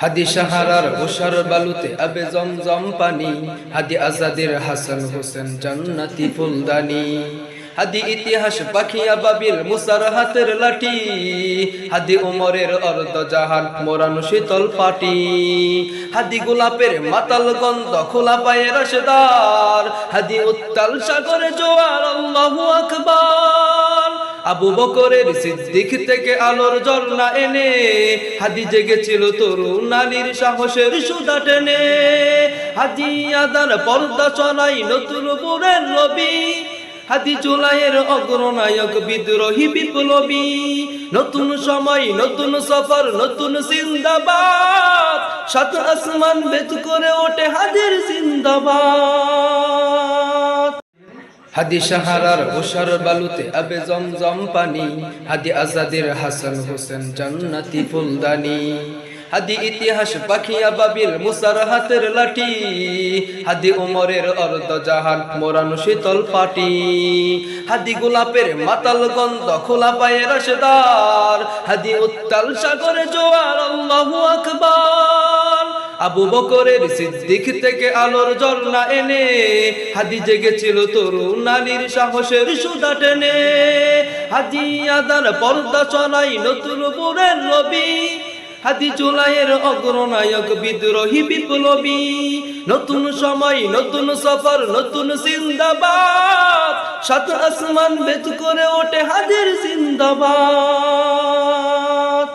হাদি সাহারার ওশার বালুতে আবে জমজম পানি, হাদি আজাদের হাসান হোসেন জান্নাতি ফুলদানি। হাদি ইতিহাস পাখিয়া বাবিল মুসার হাতের লাঠি, হাদি উমরের অর্ধ জাহান মোরানো শীতল পাটি। হাদি গোলাপের মাতাল গন্ধ খোলা পায়ে রাশেদার, হাদি উত্তাল সাগরে জোয়ার আল্লাহু আকবার। আবু বকরের সিদ্দিক থেকে আলোর ঝর্ণা এনে, হাদি জেগেছিল তরুণ নারীর সাহসের সুধা টেনে। হাদি আদার পর্দা চড়াই নতুন বুড়ের রবি, হাদি জুলাইয়ের অগ্রনায়ক বিদ্রোহী বিপ্লবী। নতুন সময় নতুন সফর নতুন জিন্দাবাদ, সাত আসমান বেদ করে ওঠে হাদির জিন্দাবাদ। হাদি সাহারার ওশার বালুতে আবে জমজম পানি, হাদি আজাদের হাসান হোসেন জান্নাতি ফুলদানি। হাদি ইতিহাস পাখিয়া বাবিল মুসার হাতের লাঠি, হাদি উমরের অর্ধ জাহান মোরানো শীতল পাটি। হাদি গোলাপের মাতাল গন্ধ খোলা পায়ে রাশেদার, হাদি উত্তাল সাগরে জোয়ার আল্লাহু আকবার। আবু বকরের সিদ্দিক থেকে আলোর ঝর্ণা এনে, হাদি জেগেছিল তরুণ নারীর সাহসের সুধা টেনে। হাদি আদার পর্দা চড়াই নতুন বুড়ের রবি, হাদি জুলাইয়ের অগ্রনায়ক বিদ্রোহী বিপ্লবী। নতুন সময় নতুন সফর নতুন জিন্দাবাদ, সাত আসমান বেদ করে ওঠে হাদির জিন্দাবাদ।